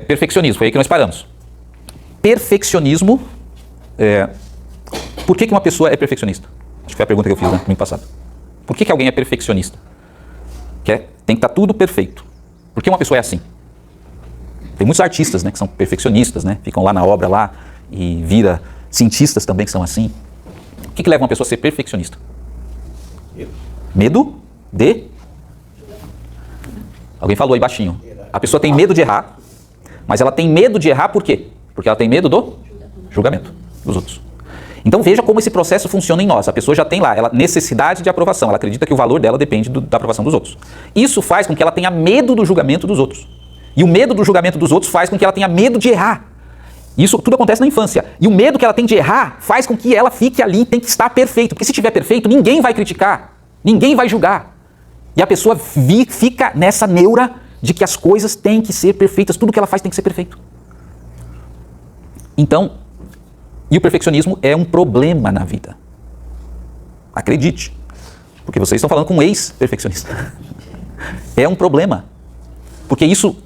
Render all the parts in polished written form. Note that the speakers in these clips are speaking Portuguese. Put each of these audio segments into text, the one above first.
Perfeccionismo, foi aí que nós paramos. Perfeccionismo, por que uma pessoa é perfeccionista? Acho que foi a pergunta que eu fiz no domingo passado. Por que alguém é perfeccionista? Tem que estar tudo perfeito. Por que uma pessoa é assim? Tem muitos artistas, né, que são perfeccionistas, né, ficam lá na obra lá e vira cientistas também que são assim. O que leva uma pessoa a ser perfeccionista? Medo de... Alguém falou aí baixinho. A pessoa tem medo de errar, mas ela tem medo de errar por quê? Porque ela tem medo do julgamento dos outros. Então veja como esse processo funciona em nós. A pessoa já tem lá necessidade de aprovação. Ela acredita que o valor dela depende da aprovação dos outros. Isso faz com que ela tenha medo do julgamento dos outros. E o medo do julgamento dos outros faz com que ela tenha medo de errar. Isso tudo acontece na infância. E o medo que ela tem de errar faz com que ela fique ali, tem que estar perfeito. Porque se estiver perfeito, ninguém vai criticar, ninguém vai julgar. E a pessoa fica nessa neura de que as coisas têm que ser perfeitas, tudo que ela faz tem que ser perfeito. Então, e o perfeccionismo é um problema na vida. Acredite. Porque vocês estão falando com um ex-perfeccionista. É um problema. Porque isso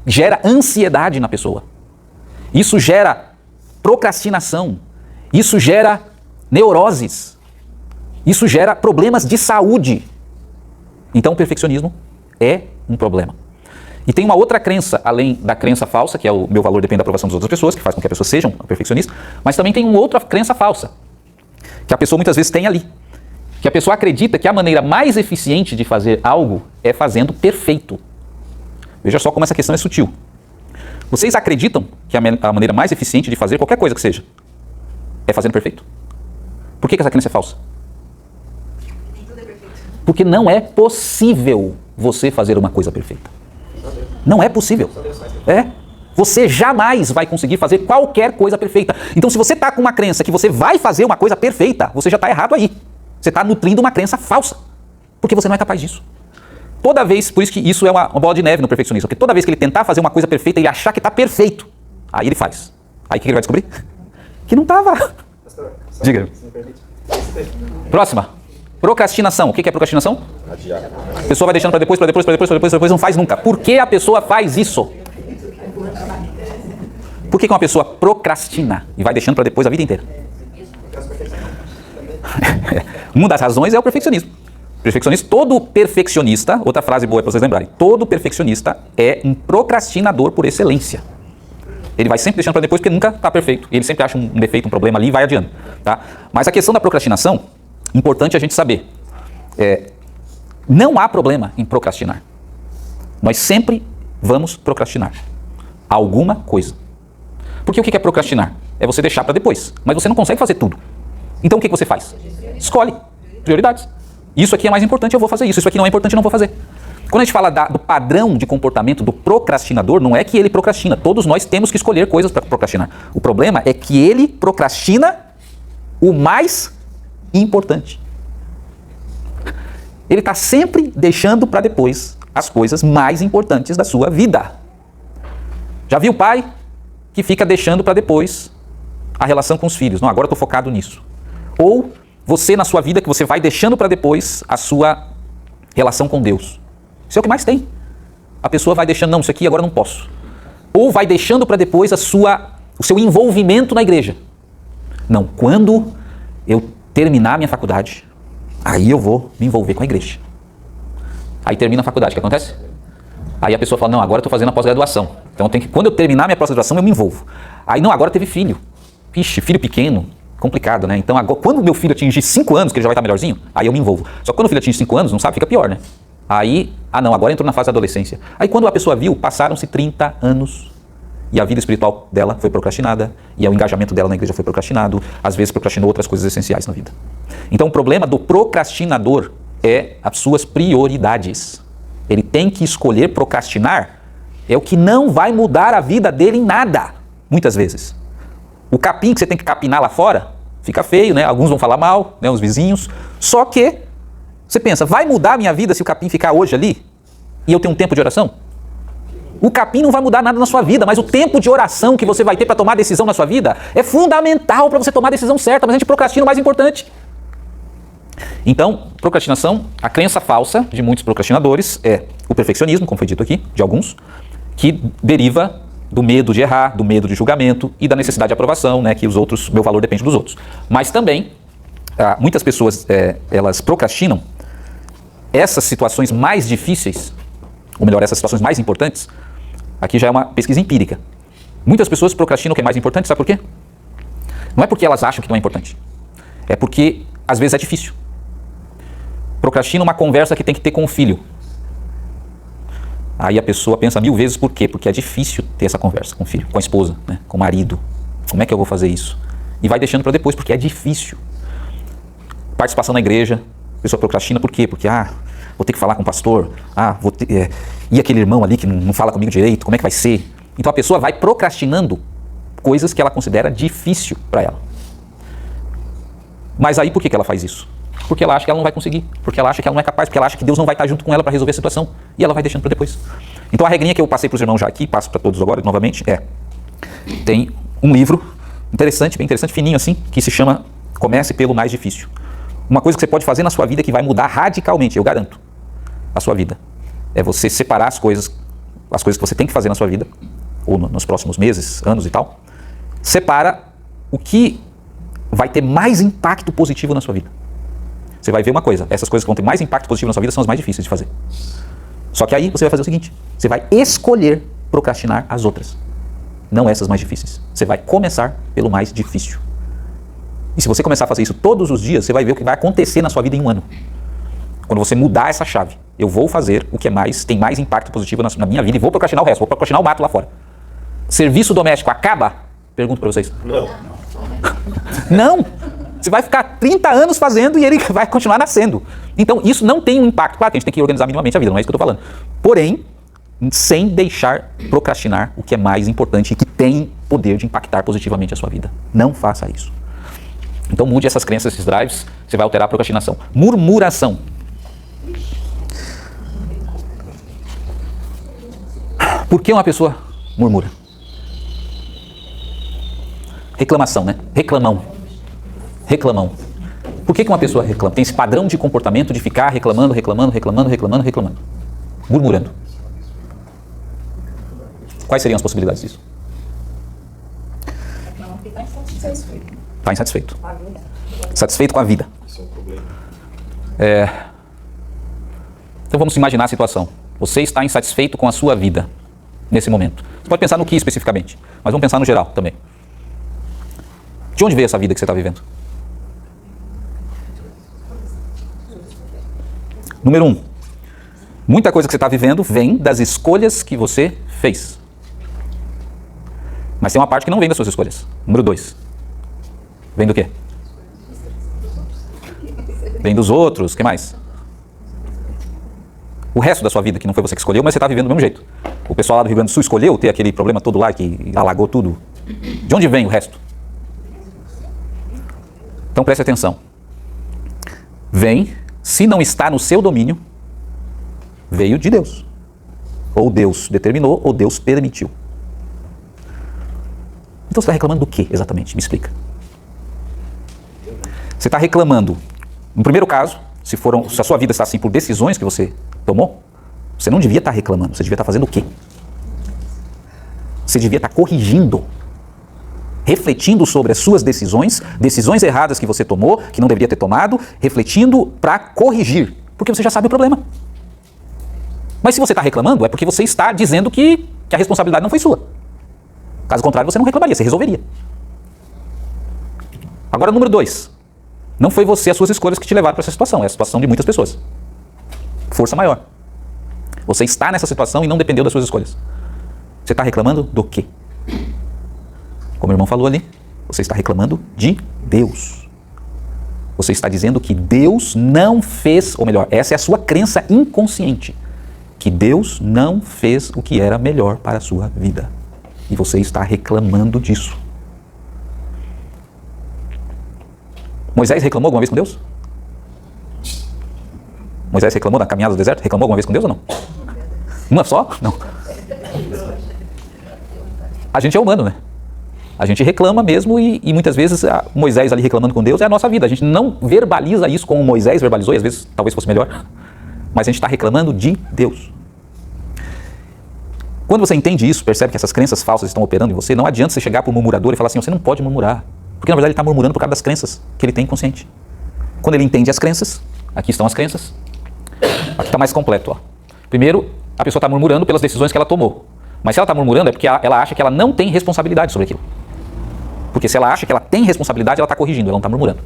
gera ansiedade na pessoa. Isso gera procrastinação. Isso gera neuroses. Isso gera problemas de saúde. Então o perfeccionismo é um problema. E tem uma outra crença, além da crença falsa, que é o meu valor depende da aprovação das outras pessoas, que faz com que a pessoa seja um perfeccionista, mas também tem uma outra crença falsa, que a pessoa muitas vezes tem ali. Que a pessoa acredita que a maneira mais eficiente de fazer algo é fazendo perfeito. Veja só como essa questão é sutil. Vocês acreditam que a maneira mais eficiente de fazer qualquer coisa que seja é fazendo perfeito? Por que essa crença é falsa? Porque não é possível você fazer uma coisa perfeita. Não é possível. Você jamais vai conseguir fazer qualquer coisa perfeita. Então se você está com uma crença que você vai fazer uma coisa perfeita, você já está errado aí. Você está nutrindo uma crença falsa. Porque você não é capaz disso. Toda vez, por isso que isso é uma bola de neve no perfeccionismo, porque toda vez que ele tentar fazer uma coisa perfeita, ele achar que está perfeito, aí ele faz. Aí o que ele vai descobrir? Que não estava. Diga. Próxima. Procrastinação. O que é procrastinação? Adiar. A pessoa vai deixando para depois, não faz nunca. Por que a pessoa faz isso? Por que uma pessoa procrastina e vai deixando para depois a vida inteira? Uma das razões é o perfeccionismo. Todo perfeccionista, outra frase boa para vocês lembrarem, todo perfeccionista é um procrastinador por excelência. Ele vai sempre deixando para depois porque nunca está perfeito. Ele sempre acha um defeito, um problema ali e vai adiando. Tá? Mas a questão da procrastinação, importante a gente saber, não há problema em procrastinar. Nós sempre vamos procrastinar alguma coisa. Porque o que é procrastinar? É você deixar para depois, mas você não consegue fazer tudo. Então o que você faz? Escolhe prioridades. Isso aqui é mais importante, eu vou fazer isso. Isso aqui não é importante, eu não vou fazer. Quando a gente fala do padrão de comportamento do procrastinador, não é que ele procrastina. Todos nós temos que escolher coisas para procrastinar. O problema é que ele procrastina o mais importante. Ele está sempre deixando para depois as coisas mais importantes da sua vida. Já viu o pai que fica deixando para depois a relação com os filhos? Não, agora eu estou focado nisso. Ou você na sua vida que você vai deixando para depois a sua relação com Deus. Isso é o que mais tem. A pessoa vai deixando, não, isso aqui agora eu não posso. Ou vai deixando para depois o seu envolvimento na igreja. Não, quando eu terminar minha faculdade, aí eu vou me envolver com a igreja. Aí termina a faculdade, o que acontece? Aí a pessoa fala, não, agora eu estou fazendo a pós-graduação. Então quando eu terminar minha pós-graduação eu me envolvo. Aí não, agora teve filho. Ixi, filho pequeno. Complicado, né? Então, agora, quando meu filho atingir 5 anos, que ele já vai estar melhorzinho, aí eu me envolvo. Só que quando o filho atinge 5 anos, não sabe, fica pior, né? Aí, não, agora entrou na fase da adolescência. Aí quando a pessoa viu, passaram-se 30 anos e a vida espiritual dela foi procrastinada e o engajamento dela na igreja foi procrastinado, às vezes procrastinou outras coisas essenciais na vida. Então, o problema do procrastinador é as suas prioridades. Ele tem que escolher procrastinar, é o que não vai mudar a vida dele em nada, muitas vezes. O capim que você tem que capinar lá fora, fica feio, né? Alguns vão falar mal, né? Os vizinhos. Só que, você pensa, vai mudar a minha vida se o capim ficar hoje ali? E eu tenho um tempo de oração? O capim não vai mudar nada na sua vida, mas o tempo de oração que você vai ter para tomar decisão na sua vida é fundamental para você tomar a decisão certa, mas a gente procrastina o mais importante. Então, procrastinação, a crença falsa de muitos procrastinadores é o perfeccionismo, como foi dito aqui, de alguns, que deriva do medo de errar, do medo de julgamento e da necessidade de aprovação, né, que os outros, meu valor depende dos outros. Mas também, muitas pessoas, elas procrastinam essas situações mais difíceis, ou melhor, essas situações mais importantes. Aqui já é uma pesquisa empírica. Muitas pessoas procrastinam o que é mais importante, sabe por quê? Não é porque elas acham que não é importante, é porque às vezes é difícil. Procrastina uma conversa que tem que ter com o filho. Aí a pessoa pensa 1000 vezes por quê? Porque é difícil ter essa conversa com o filho, com a esposa, né? Com o marido. Como é que eu vou fazer isso? E vai deixando para depois, porque é difícil. Participação na igreja, a pessoa procrastina por quê? Porque, vou ter que falar com o pastor, e aquele irmão ali que não fala comigo direito, como é que vai ser? Então a pessoa vai procrastinando coisas que ela considera difícil para ela. Mas aí por que ela faz isso? Porque ela acha que ela não vai conseguir, porque ela acha que ela não é capaz, porque ela acha que Deus não vai estar junto com ela para resolver a situação, e ela vai deixando para depois. Então a regrinha que eu passei para os irmãos já aqui, passo para todos agora novamente, tem um livro interessante, bem interessante, fininho assim, que se chama Comece pelo Mais Difícil. Uma coisa que você pode fazer na sua vida que vai mudar radicalmente, eu garanto, a sua vida. É você separar as coisas que você tem que fazer na sua vida, ou nos próximos meses, anos e tal. Separa o que vai ter mais impacto positivo na sua vida. Você vai ver uma coisa, essas coisas que vão ter mais impacto positivo na sua vida são as mais difíceis de fazer. Só que aí você vai fazer o seguinte, você vai escolher procrastinar as outras, não essas mais difíceis. Você vai começar pelo mais difícil. E se você começar a fazer isso todos os dias, você vai ver o que vai acontecer na sua vida em um ano. Quando você mudar essa chave, eu vou fazer o que tem mais impacto positivo na minha vida e vou procrastinar o resto, vou procrastinar o mato lá fora. Serviço doméstico acaba? Pergunto para vocês. Não. Não! Você vai ficar 30 anos fazendo e ele vai continuar nascendo. Então isso não tem um impacto. Claro que a gente tem que organizar minimamente a vida, não é isso que eu estou falando. Porém, sem deixar procrastinar o que é mais importante e que tem poder de impactar positivamente a sua vida. Não faça isso. Então mude essas crenças, esses drives, você vai alterar a procrastinação. Murmuração. Por que uma pessoa murmura? Reclamação, né? Reclamão. Por que uma pessoa reclama? Tem esse padrão de comportamento de ficar reclamando, murmurando. Quais seriam as possibilidades disso? Não, ficar insatisfeito. Está insatisfeito. Satisfeito com a vida. Então vamos imaginar a situação. Você está insatisfeito com a sua vida nesse momento. Você pode pensar no que especificamente, mas vamos pensar no geral também. De onde veio essa vida que você está vivendo? Número 1. Muita coisa que você está vivendo vem das escolhas que você fez. Mas tem uma parte que não vem das suas escolhas. Número 2. Vem do quê? Vem dos outros. O que mais? O resto da sua vida que não foi você que escolheu, mas você está vivendo do mesmo jeito. O pessoal lá do Rio Grande do Sul escolheu ter aquele problema todo lá que alagou tudo. De onde vem o resto? Então preste atenção. Vem, se não está no seu domínio, veio de Deus. Ou Deus determinou, ou Deus permitiu. Então você está reclamando do quê exatamente? Me explica. Você está reclamando, no primeiro caso, se a sua vida está assim por decisões que você tomou, você não devia estar reclamando, você devia estar fazendo o quê? Você devia estar corrigindo, refletindo sobre as suas decisões erradas que você tomou, que não deveria ter tomado, refletindo para corrigir, porque você já sabe o problema. Mas se você está reclamando, é porque você está dizendo que a responsabilidade não foi sua. Caso contrário, você não reclamaria, você resolveria. Agora, número 2. Não foi você, as suas escolhas que te levaram para essa situação, é a situação de muitas pessoas. Força maior. Você está nessa situação e não dependeu das suas escolhas. Você está reclamando do quê? Como o irmão falou ali, você está reclamando de Deus. Você está dizendo que Deus não fez, ou melhor, essa é a sua crença inconsciente, que Deus não fez o que era melhor para a sua vida. E você está reclamando disso. Moisés reclamou alguma vez com Deus? Moisés reclamou na caminhada do deserto? Reclamou alguma vez com Deus ou não? Uma só? Não. A gente é humano, né? A gente reclama mesmo e muitas vezes Moisés ali reclamando com Deus é a nossa vida. A gente não verbaliza isso como Moisés verbalizou, e às vezes talvez fosse melhor, mas a gente está reclamando de Deus. Quando você entende isso, percebe que essas crenças falsas estão operando em você, não adianta você chegar para o murmurador e falar assim, você não pode murmurar. Porque na verdade ele está murmurando por causa das crenças que ele tem inconsciente. Quando ele entende as crenças, aqui estão as crenças, aqui está mais completo. Ó. Primeiro, a pessoa está murmurando pelas decisões que ela tomou. Mas se ela está murmurando é porque ela acha que ela não tem responsabilidade sobre aquilo. Porque se ela acha que ela tem responsabilidade, ela está corrigindo, ela não está murmurando.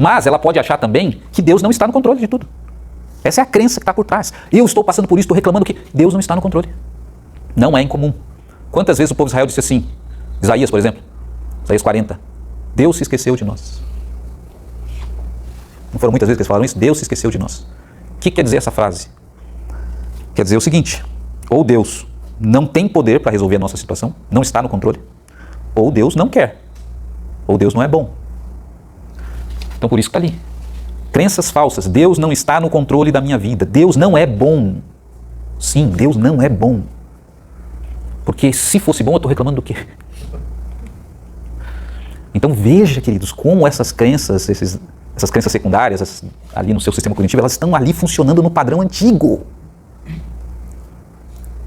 Mas ela pode achar também que Deus não está no controle de tudo. Essa é a crença que está por trás. Eu estou passando por isso, estou reclamando que Deus não está no controle. Não é incomum. Quantas vezes o povo de Israel disse assim, Isaías, por exemplo, Isaías 40, Deus se esqueceu de nós. Não foram muitas vezes que eles falaram isso? Deus se esqueceu de nós. O que quer dizer essa frase? Quer dizer o seguinte, ou Deus não tem poder para resolver a nossa situação, não está no controle, ou Deus não quer, ou Deus não é bom. Então por isso que está ali. Crenças falsas, Deus não está no controle da minha vida, Deus não é bom. Sim, Deus não é bom. Porque se fosse bom, eu estou reclamando do quê? Então veja, queridos, como essas crenças, essas crenças secundárias ali no seu sistema cognitivo, elas estão ali funcionando no padrão antigo.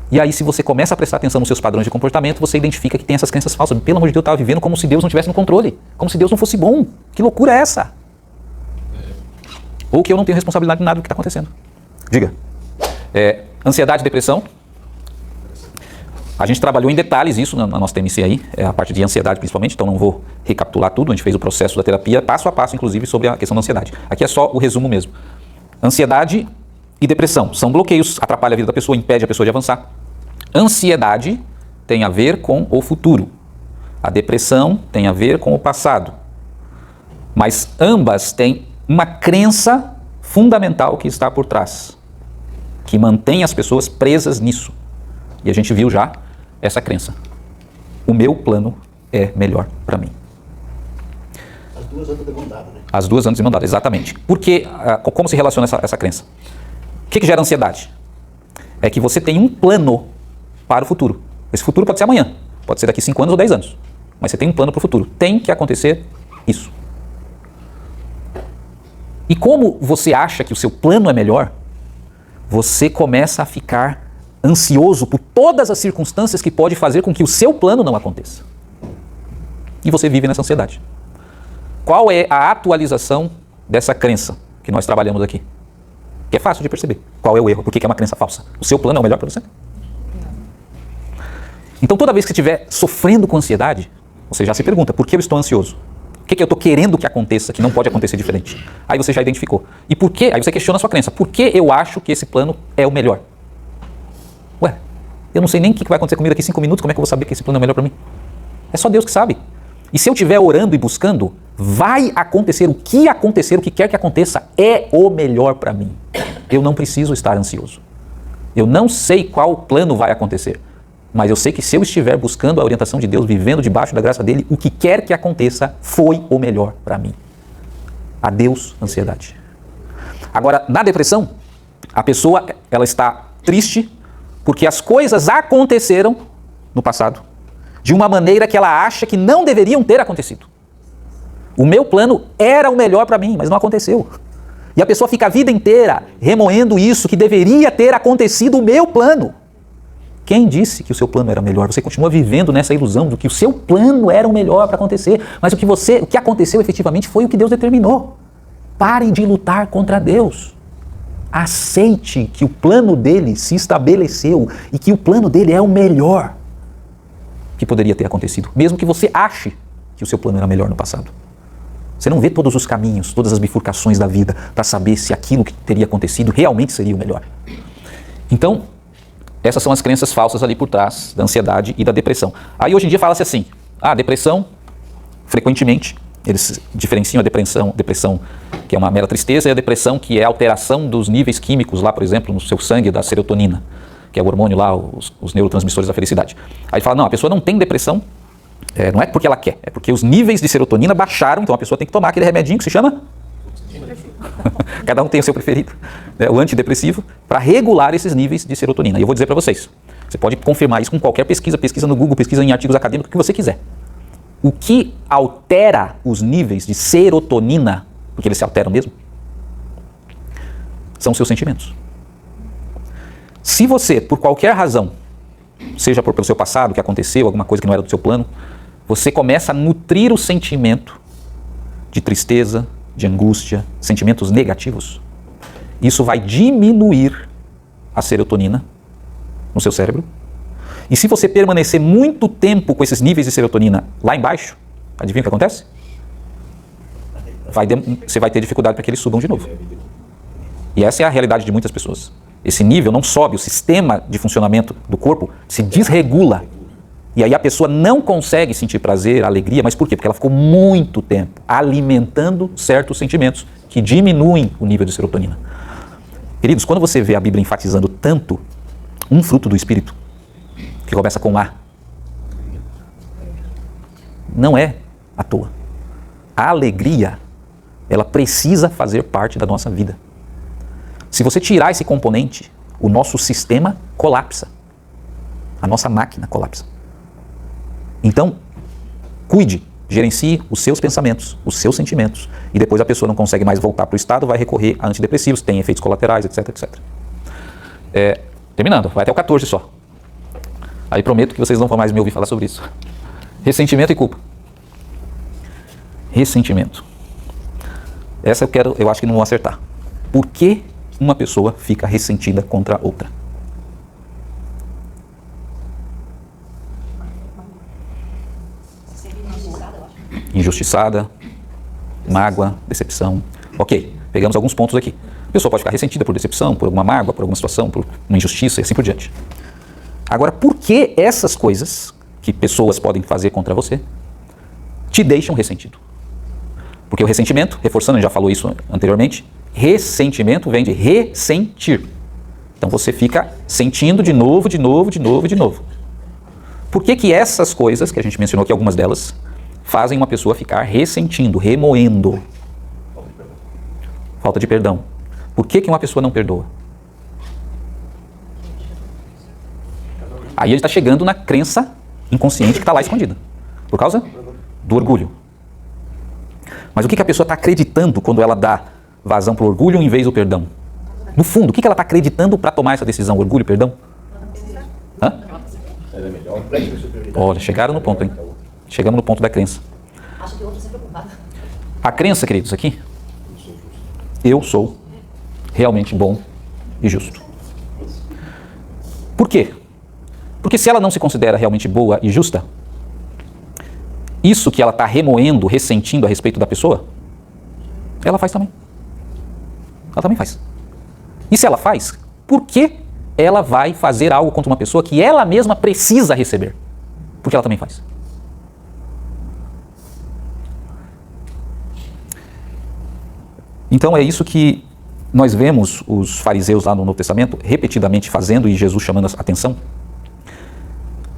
E aí se você começa a prestar atenção nos seus padrões de comportamento, você identifica que tem essas crenças falsas. Pelo amor de Deus, eu estava vivendo como se Deus não estivesse no controle, como se Deus não fosse bom. Que loucura é essa? Ou que eu não tenho responsabilidade de nada do que está acontecendo. Diga. Ansiedade e depressão. A gente trabalhou em detalhes isso na nossa TMC aí, a parte de ansiedade principalmente, então não vou recapitular tudo, a gente fez o processo da terapia passo a passo, inclusive, sobre a questão da ansiedade. Aqui é só o resumo mesmo. Ansiedade e depressão são bloqueios, atrapalham a vida da pessoa, impede a pessoa de avançar. Ansiedade tem a ver com o futuro. A depressão tem a ver com o passado. Mas ambas têm uma crença fundamental que está por trás, que mantém as pessoas presas nisso. E a gente viu já essa crença. O meu plano é melhor para mim. As duas andam de mão dada, né? As duas andam de mão dada, exatamente. Porque, como se relaciona essa crença? O que gera ansiedade? É que você tem um plano para o futuro. Esse futuro pode ser amanhã, pode ser daqui 5 anos ou 10 anos. Mas você tem um plano para o futuro. Tem que acontecer isso. E como você acha que o seu plano é melhor, você começa a ficar ansioso por todas as circunstâncias que pode fazer com que o seu plano não aconteça. E você vive nessa ansiedade. Qual é a atualização dessa crença que nós trabalhamos aqui? Que é fácil de perceber. Qual é o erro? Por que é uma crença falsa? O seu plano é o melhor para você? Então toda vez que você estiver sofrendo com ansiedade, você já se pergunta, por que eu estou ansioso? O que eu estou querendo que aconteça, que não pode acontecer diferente? Aí você já identificou. E por quê? Aí você questiona a sua crença. Por que eu acho que esse plano é o melhor? Ué, eu não sei nem o que vai acontecer comigo daqui 5 minutos, como é que eu vou saber que esse plano é o melhor para mim? É só Deus que sabe. E se eu estiver orando e buscando, vai acontecer o que quer que aconteça, é o melhor para mim. Eu não preciso estar ansioso. Eu não sei qual plano vai acontecer, mas eu sei que se eu estiver buscando a orientação de Deus, vivendo debaixo da graça dele, o que quer que aconteça foi o melhor para mim. Adeus, ansiedade. Agora, na depressão, a pessoa ela está triste porque as coisas aconteceram no passado de uma maneira que ela acha que não deveriam ter acontecido. O meu plano era o melhor para mim, mas não aconteceu. E a pessoa fica a vida inteira remoendo isso, que deveria ter acontecido o meu plano. Quem disse que o seu plano era melhor? Você continua vivendo nessa ilusão de que o seu plano era o melhor para acontecer, mas o que aconteceu efetivamente foi o que Deus determinou. Pare de lutar contra Deus. Aceite que o plano dele se estabeleceu e que o plano dele é o melhor que poderia ter acontecido, mesmo que você ache que o seu plano era melhor no passado. Você não vê todos os caminhos, todas as bifurcações da vida para saber se aquilo que teria acontecido realmente seria o melhor. Então, essas são as crenças falsas ali por trás da ansiedade e da depressão. Aí hoje em dia fala-se assim, a depressão, frequentemente, eles diferenciam a depressão que é uma mera tristeza, e a depressão que é a alteração dos níveis químicos lá, por exemplo, no seu sangue da serotonina, que é o hormônio lá, os neurotransmissores da felicidade. Aí fala, não, a pessoa não tem depressão, não é porque ela quer, é porque os níveis de serotonina baixaram, então a pessoa tem que tomar aquele remedinho que se chama? Cada um tem o seu preferido, né? O antidepressivo, para regular esses níveis de serotonina. E eu vou dizer para vocês, você pode confirmar isso com qualquer pesquisa no Google, pesquisa em artigos acadêmicos, o que você quiser. O que altera os níveis de serotonina, porque eles se alteram mesmo, são seus sentimentos. Se você, por qualquer razão, seja pelo seu passado, que aconteceu, alguma coisa que não era do seu plano, você começa a nutrir o sentimento de tristeza, de angústia, sentimentos negativos. Isso vai diminuir a serotonina no seu cérebro. E se você permanecer muito tempo com esses níveis de serotonina lá embaixo, adivinha o que acontece? Você vai ter dificuldade para que eles subam de novo. E essa é a realidade de muitas pessoas. Esse nível não sobe, o sistema de funcionamento do corpo se desregula. E aí a pessoa não consegue sentir prazer, alegria, mas por quê? Porque ela ficou muito tempo alimentando certos sentimentos que diminuem o nível de serotonina. Queridos, quando você vê a Bíblia enfatizando tanto um fruto do Espírito, que começa com A, não é à toa. A alegria, ela precisa fazer parte da nossa vida. Se você tirar esse componente, o nosso sistema colapsa. A nossa máquina colapsa. Então, cuide, gerencie os seus pensamentos, os seus sentimentos. E depois a pessoa não consegue mais voltar para o estado, vai recorrer a antidepressivos, tem efeitos colaterais, etc, etc. Terminando, vai até o 14 só. Aí prometo que vocês não vão mais me ouvir falar sobre isso. Ressentimento e culpa. Ressentimento. Essa eu acho que não vou acertar. Por que uma pessoa fica ressentida contra outra? Injustiçada, mágoa, decepção. Ok, pegamos alguns pontos aqui. A pessoa pode ficar ressentida por decepção, por alguma mágoa, por alguma situação, por uma injustiça e assim por diante. Agora, por que essas coisas que pessoas podem fazer contra você te deixam ressentido? Porque o ressentimento, reforçando, já falou isso anteriormente, ressentimento vem de ressentir. Então você fica sentindo de novo, de novo, de novo, de novo. Por que que essas coisas, que a gente mencionou aqui algumas delas, fazem uma pessoa ficar ressentindo, remoendo? Falta de perdão. Por que que uma pessoa não perdoa? Aí ele está chegando na crença inconsciente que está lá escondida. Por causa do orgulho. Mas o que que a pessoa está acreditando quando ela dá vazão para o orgulho em vez do perdão? No fundo, o que que ela está acreditando para tomar essa decisão? Orgulho e perdão? Hã? Olha, chegaram no ponto, hein? Chegamos no ponto da crença. A crença, queridos, aqui, eu sou realmente bom e justo. Por quê? Porque se ela não se considera realmente boa e justa, isso que ela está remoendo, ressentindo a respeito da pessoa, ela faz também. Ela também faz. E se ela faz, por que ela vai fazer algo contra uma pessoa que ela mesma precisa receber? Porque ela também faz. Então é isso que nós vemos os fariseus lá no Novo Testamento repetidamente fazendo e Jesus chamando a atenção.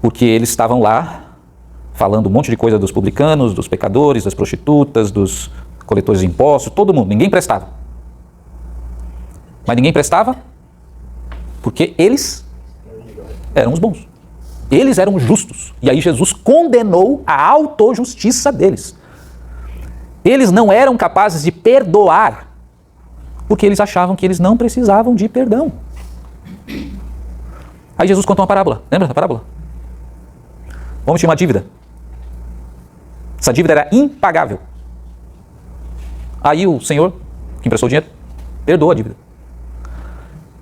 Porque eles estavam lá falando um monte de coisa dos publicanos, dos pecadores, das prostitutas, dos coletores de impostos, todo mundo, ninguém prestava. Mas ninguém prestava porque eles eram os bons. Eles eram justos. E aí Jesus condenou a autojustiça deles. Eles não eram capazes de perdoar porque eles achavam que eles não precisavam de perdão. Aí Jesus contou uma parábola. Lembra da parábola? O homem tinha uma dívida. Essa dívida era impagável. Aí o senhor, que emprestou o dinheiro, perdoou a dívida.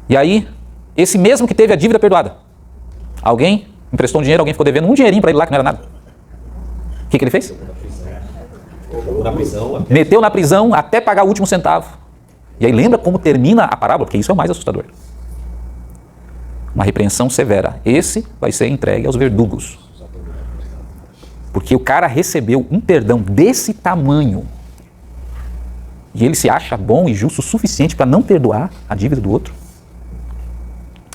E aí, esse mesmo que teve a dívida perdoada, alguém emprestou um dinheiro, alguém ficou devendo um dinheirinho para ele lá que não era nada. O que ele fez? Meteu na prisão até pagar o último centavo. E aí lembra como termina a parábola? Porque isso é o mais assustador. Uma repreensão severa. Esse vai ser entregue aos verdugos. Porque o cara recebeu um perdão desse tamanho e ele se acha bom e justo o suficiente para não perdoar a dívida do outro.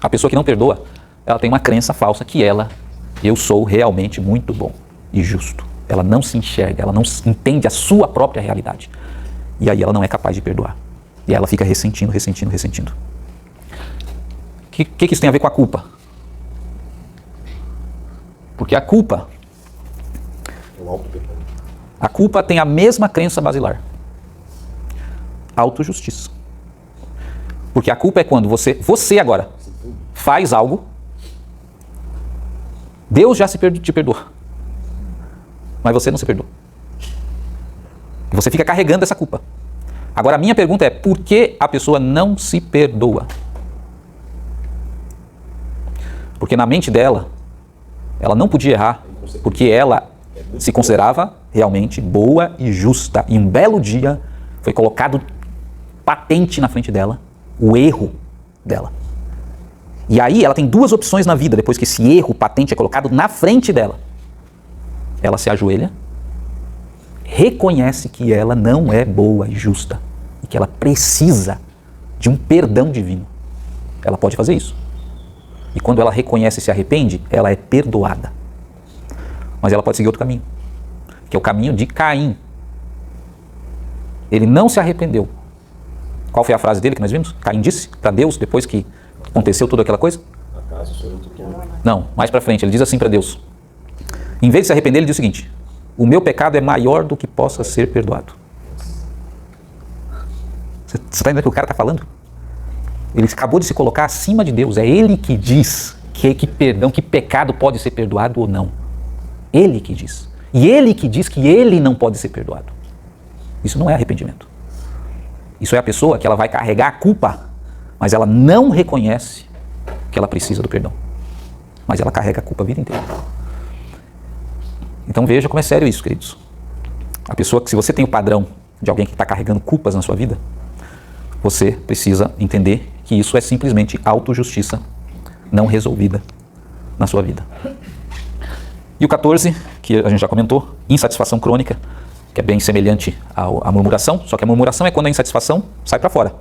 A pessoa que não perdoa, ela tem uma crença falsa que eu sou realmente muito bom e justo. Ela não se enxerga, ela não entende a sua própria realidade. E aí ela não é capaz de perdoar. E ela fica ressentindo, ressentindo, ressentindo. O que isso tem a ver com a culpa? Porque a culpa tem a mesma crença basilar. Autojustiça. Porque a culpa é quando você agora faz algo Deus já te perdoa, mas você não se perdoa. E você fica carregando essa culpa. Agora a minha pergunta é, por que a pessoa não se perdoa? Porque na mente dela, ela não podia errar, porque ela se considerava realmente boa e justa. E um belo dia foi colocado patente na frente dela o erro dela. E aí ela tem duas opções na vida, depois que esse erro patente é colocado na frente dela. Ela se ajoelha, reconhece que ela não é boa e justa, e que ela precisa de um perdão divino. Ela pode fazer isso. E quando ela reconhece e se arrepende, ela é perdoada. Mas ela pode seguir outro caminho, que é o caminho de Caim. Ele não se arrependeu. Qual foi a frase dele que nós vimos? Caim disse para Deus, depois que aconteceu toda aquela coisa? Acaso sou eu que Não, mais para frente, ele diz assim para Deus. Em vez de se arrepender, ele diz o seguinte: o meu pecado é maior do que possa ser perdoado. Você está entendendo o que o cara está falando? Ele acabou de se colocar acima de Deus. É ele que diz que perdão, que pecado pode ser perdoado ou não. Ele que diz. E ele que diz que ele não pode ser perdoado. Isso não é arrependimento. Isso é a pessoa que ela vai carregar a culpa, mas ela não reconhece que ela precisa do perdão. Mas ela carrega a culpa a vida inteira. Então veja como é sério isso, queridos. A pessoa que, se você tem o padrão de alguém que está carregando culpas na sua vida, você precisa entender que isso é simplesmente autojustiça não resolvida na sua vida. E o 14, que a gente já comentou, insatisfação crônica, que é bem semelhante à murmuração, só que a murmuração é quando a insatisfação sai para fora.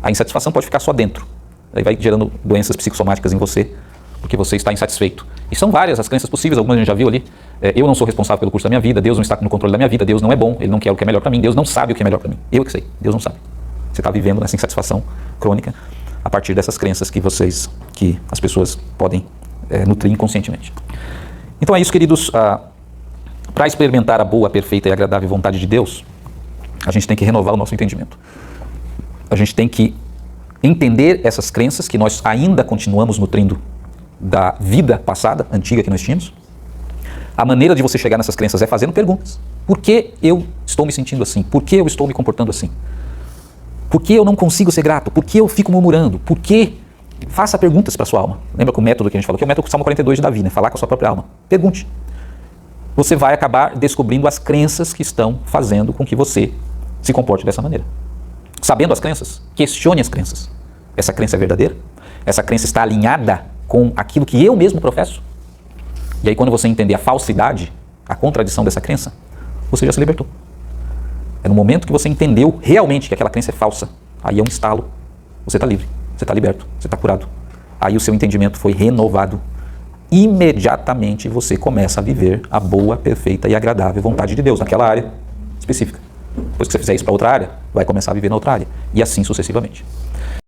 A insatisfação pode ficar só dentro. Aí vai gerando doenças psicossomáticas em você, porque você está insatisfeito. E são várias as crenças possíveis, algumas a gente já viu ali. Eu não sou responsável pelo curso da minha vida, Deus não está no controle da minha vida, Deus não é bom, Ele não quer o que é melhor para mim, Deus não sabe o que é melhor para mim. Eu que sei, Deus não sabe. Você está vivendo nessa insatisfação crônica a partir dessas crenças que as pessoas podem nutrir inconscientemente. Então é isso, queridos. Para experimentar a boa, perfeita e agradável vontade de Deus, a gente tem que renovar o nosso entendimento. A gente tem que entender essas crenças que nós ainda continuamos nutrindo da vida passada, antiga que nós tínhamos. A maneira de você chegar nessas crenças é fazendo perguntas. Por que eu estou me sentindo assim? Por que eu estou me comportando assim? Por que eu não consigo ser grato? Por que eu fico murmurando? Por que? Faça perguntas para a sua alma. Lembra que o método que a gente falou, que é o método do Salmo 42 de Davi, né? Falar com a sua própria alma. Pergunte. Você vai acabar descobrindo as crenças que estão fazendo com que você se comporte dessa maneira. Sabendo as crenças, questione as crenças. Essa crença é verdadeira? Essa crença está alinhada com aquilo que eu mesmo professo? E aí quando você entender a falsidade, a contradição dessa crença, você já se libertou. É no momento que você entendeu realmente que aquela crença é falsa, aí é um estalo, você está livre, você está liberto, você está curado. Aí o seu entendimento foi renovado. Imediatamente você começa a viver a boa, perfeita e agradável vontade de Deus naquela área específica. Depois que você fizer isso para outra área, vai começar a viver na outra área. E assim sucessivamente.